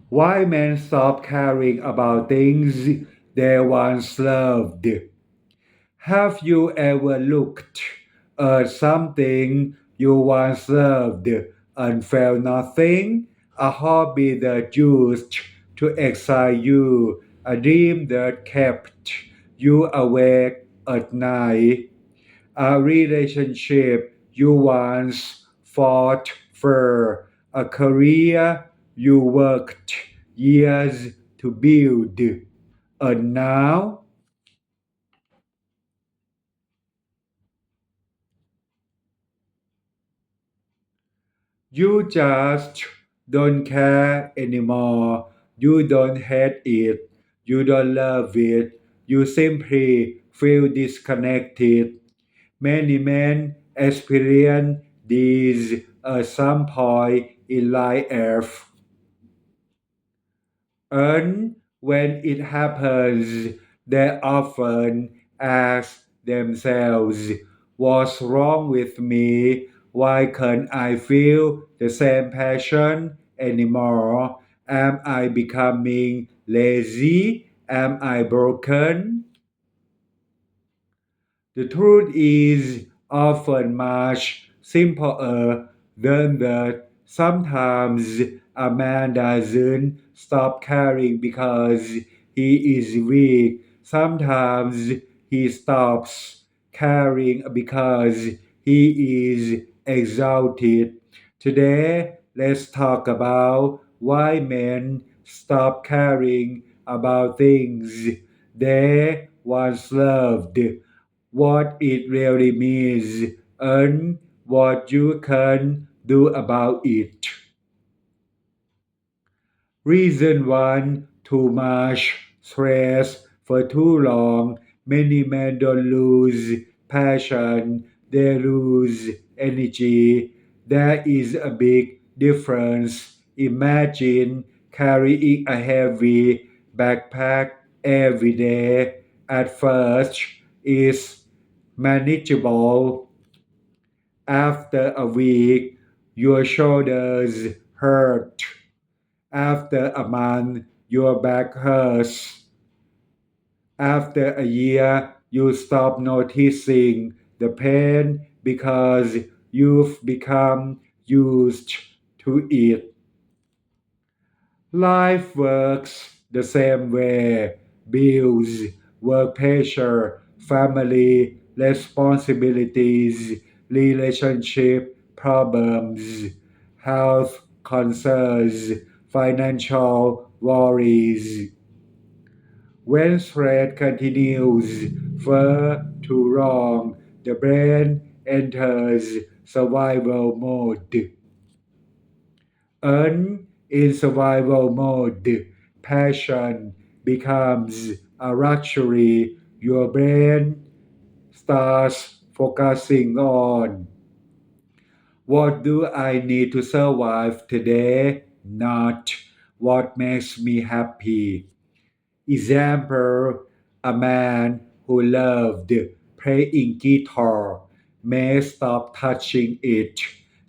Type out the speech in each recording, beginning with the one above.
Why men stop caring about things they once loved? Have you ever looked at something you once loved and felt nothing? A hobby that used to excite you, a dream that kept you awake at night, a relationship you once fought for, a career you worked years to build, and now you just don't care anymore. You don't hate it. You don't love it. You simply feel disconnected. Many men experience this at some point in life. And when it happens, they often ask themselves, what's wrong with me? Why can't I feel the same passion anymore? Am I becoming lazy? Am I broken? The truth is often much simpler than that. Sometimes a man doesn't stop caring because he is weak. Sometimes he stops caring because he is exhausted. Today, let's talk about why men stop caring about things they once loved, what it really means, and what you can do about it. Reason 1: too much stress for too long. Many men don't lose passion, they lose energy. There is a big difference. Imagine carrying a heavy backpack every day. At first, it's manageable. After a week, your shoulders hurt. After a month, your back hurts. After a year, you stop noticing the pain because you've become used to it. Life works the same way. Bills, work pressure, family responsibilities, relationship problems, health concerns, financial worries. When stress continues for too long, the brain enters survival mode. And in survival mode, passion becomes a luxury. Your brain starts focusing on what do I need to survive today, not what makes me happy. Example: a man who loved playing guitar may stop touching it,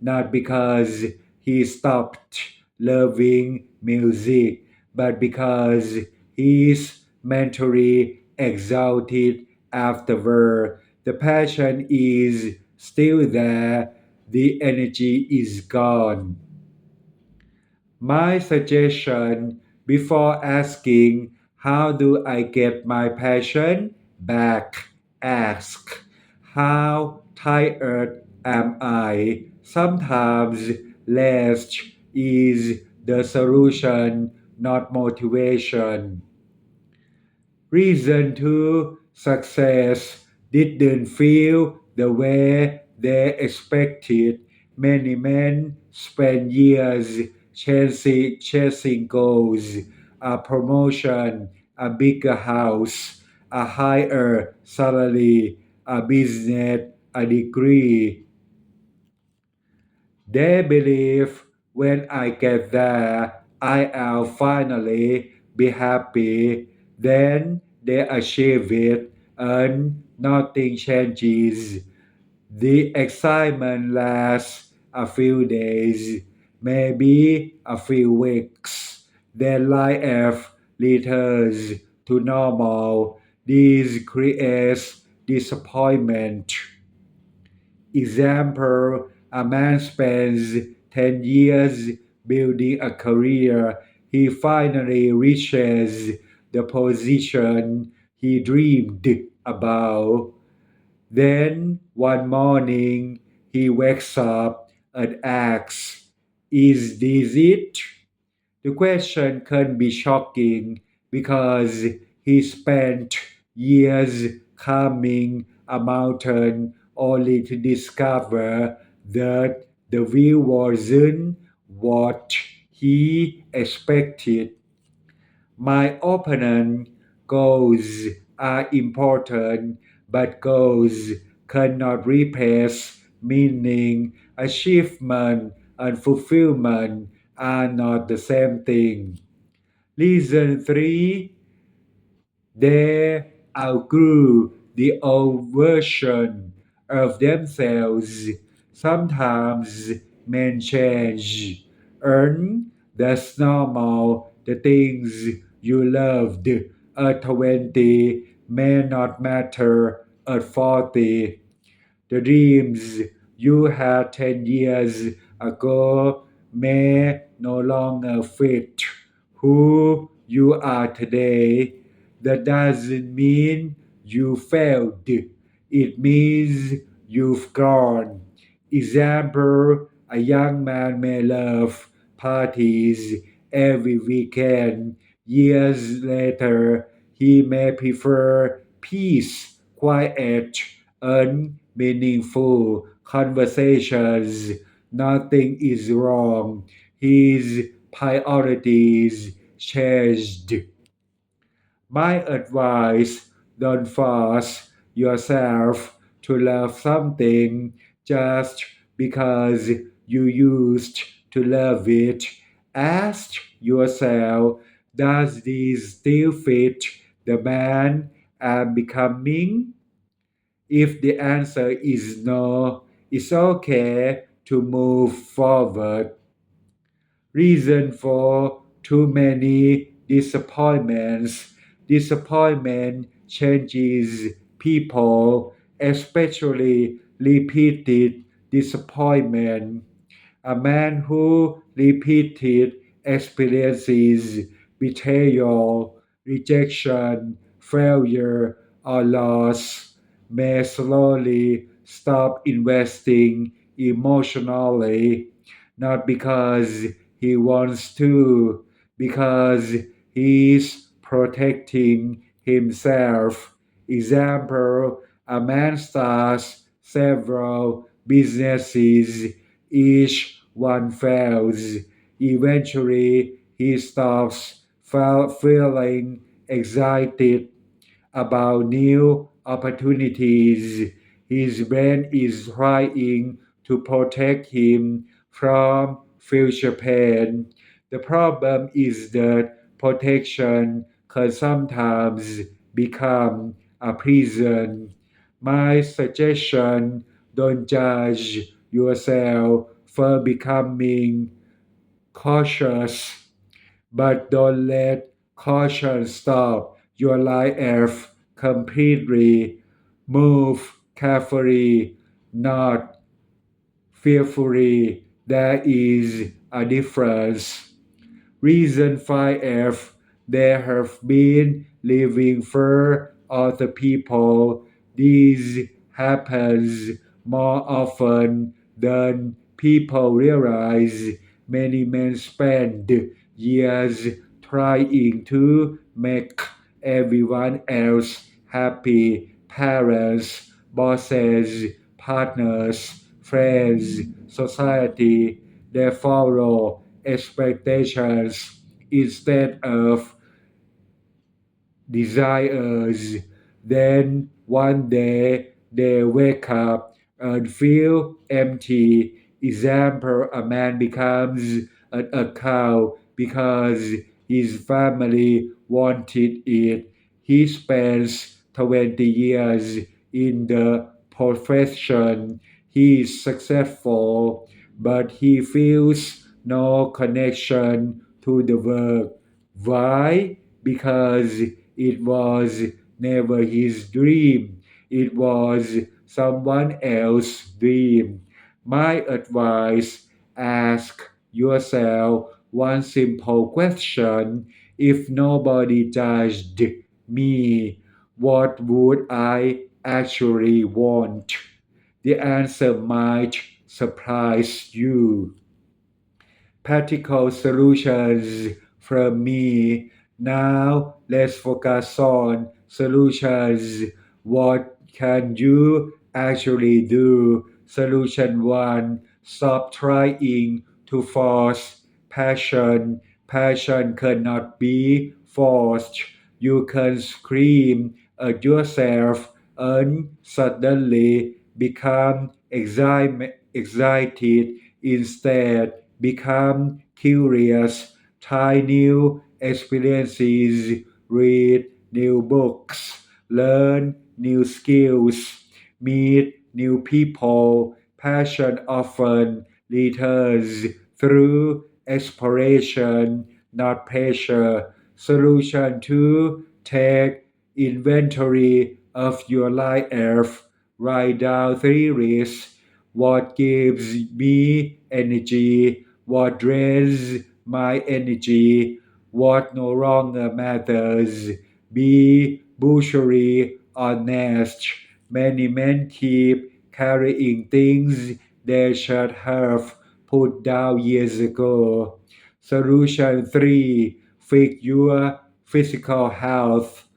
not because he stopped loving music, but because he's mentally exhausted afterward. The passion is still there, the energy is gone. My suggestion: before asking, how do I get my passion back? Ask, how tired am I? Sometimes rest is the solution, not motivation. Reason 2: success didn't feel the way they expected. Many men spend years chasing goals, a promotion, a bigger house, a higher salary, a business, a degree. They believe when I get there, I'll finally be happy. Then they achieve it and nothing changes. The excitement lasts a few days, maybe a few weeks. Then life returns to normal. This creates disappointment. Example, a man spends 10 years building a career. He finally reaches the position he dreamed about. Then one morning he wakes up and asks, "Is this it?" The question can be shocking because he spent years climbing a mountain only to discover that the view wasn't what he expected. My opinion, goals are important, but goals cannot replace meaning. Achievement and fulfillment are not the same thing. Reason 3, they outgrew the old version of themselves. Sometimes men change, and that's normal. The things you loved at 20 may not matter at 40. The dreams you had 10 years ago may no longer fit who you are today. That doesn't mean you failed. It means you've grown. Example, a young man may love parties every weekend. Years later, he may prefer peace, quiet, and meaningful conversations. Nothing is wrong. His priorities changed. My advice, don't force yourself to love something just because you used to love it. Ask yourself, does this still fit the man I'm becoming? If the answer is no, it's okay to move forward. Reason for too many disappointments. Disappointment changes people, especially repeated disappointment. A man who repeated experiences betrayal, rejection, failure, or loss may slowly stop investing emotionally, not because he wants to, because he's protecting himself. Example, a man starts several businesses, each one fails. Eventually, he stops feeling excited about new opportunities. His brain is trying to protect him from future pain. The problem is that protection can sometimes become a prison. My suggestion, don't judge yourself for becoming cautious, but don't let caution stop your life completely. Move carefully, not fearfully. There is a difference. Reason 5F, there have been living for other people. This happens more often than people realize. Many men spend years trying to make everyone else happy. Parents, bosses, partners, friends, society. They follow expectations instead of desires. Then one day they wake up and feel empty. Example, a man becomes an account because his family wanted it. He spends 20 years in the profession. He is successful, but he feels no connection to the work. Why? Because it was never his dream. It was someone else's dream. My advice, ask yourself one simple question. If nobody judged me, what would I actually want? The answer might surprise you. Practical solutions from me. Now let's focus on solutions. What can you actually do? Solution 1. Stop trying to force passion. Passion cannot be forced. You can scream at yourself and suddenly become excited instead. Become curious, try new experiences, read new books, learn new skills, meet new people. Passion often returns through exploration, not pressure. Solution 2. Take inventory of your life. Write down 3 risks. What gives me energy? What drains my energy? What no longer matters? Be brutally honest. Many men keep carrying things they should have put down years ago. Solution 3. Fix your physical health.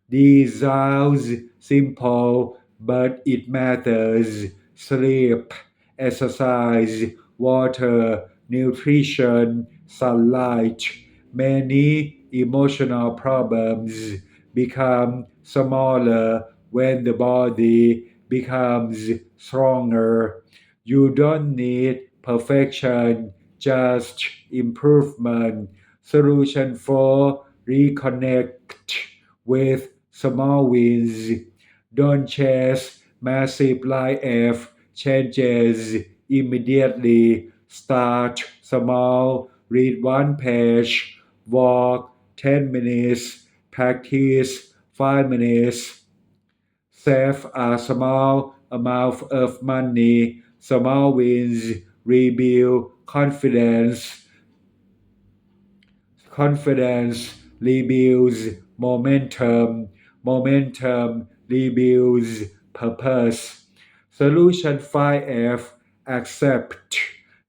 This sounds simple, but it matters. Sleep, exercise, water, nutrition, sunlight. Many emotional problems become smaller when the body becomes stronger. You don't need perfection, just improvement. Solution 4. Reconnect with small wins. Don't chase massive life changes immediately. Start small, read 1 page, walk 10 minutes, practice 5 minutes, save a small amount of money. Small wins rebuild confidence rebuilds momentum. Momentum rebuilds purpose. Solution 5F. Accept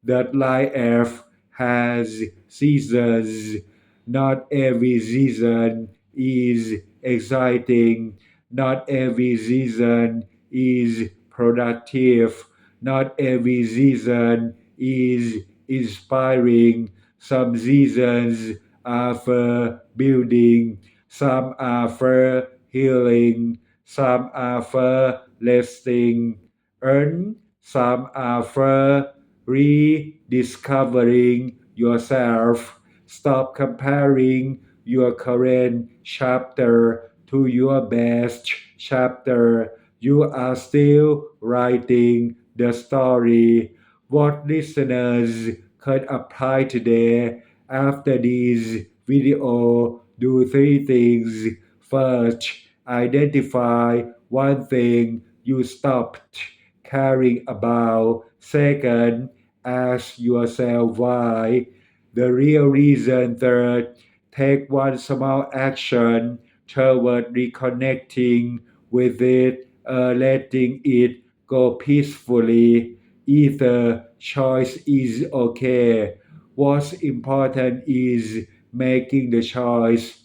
that life has seasons. Not every season is exciting. Not every season is productive. Not every season is inspiring. Some seasons are for building, some are for healing, some are for resting, and some are for rediscovering yourself. Stop comparing your current chapter to your best chapter. You are still writing the story. What listeners could apply today after this video? Do 3 things. First, identify one thing you stopped caring about. Second, ask yourself why. The real reason. Third, take one small action toward reconnecting with it, letting it go peacefully. Either choice is okay. What's important is making the choice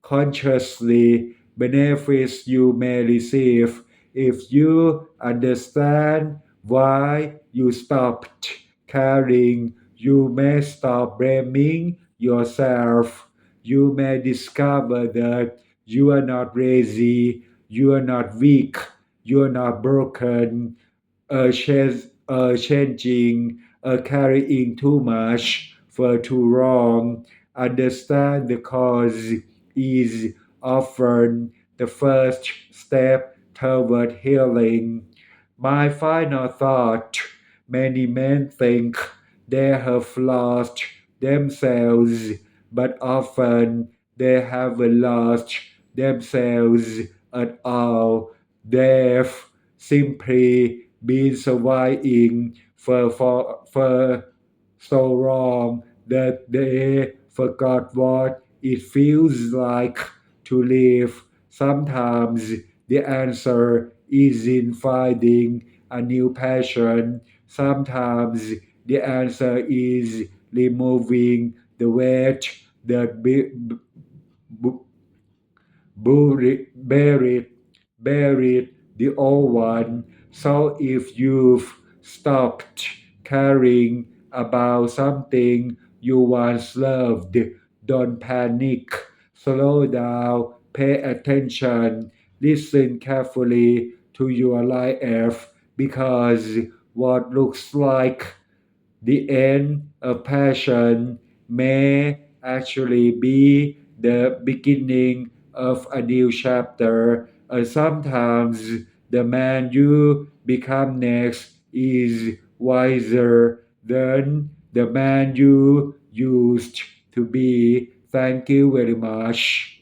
consciously. Benefits you may receive if you understand why you stopped caring. You may stop blaming yourself. You may discover that you are not lazy, you are not weak, you are not broken, changing, carrying too much for too long. Understand the cause is often the first step toward healing. My final thought: many men think they have lost themselves, but often they haven't lost themselves at all. They've simply been surviving for so long that they forgot what it feels like to live. Sometimes the answer is in finding a new passion. Sometimes the answer is removing the weight that bu- buried, buried the old one. So if you've stopped caring about something you once loved, don't panic. Slow down, pay attention, listen carefully to your life because what looks like the end of passion may actually be the beginning of a new chapter, and sometimes the man you become next is wiser than the man you used to be. Thank you very much.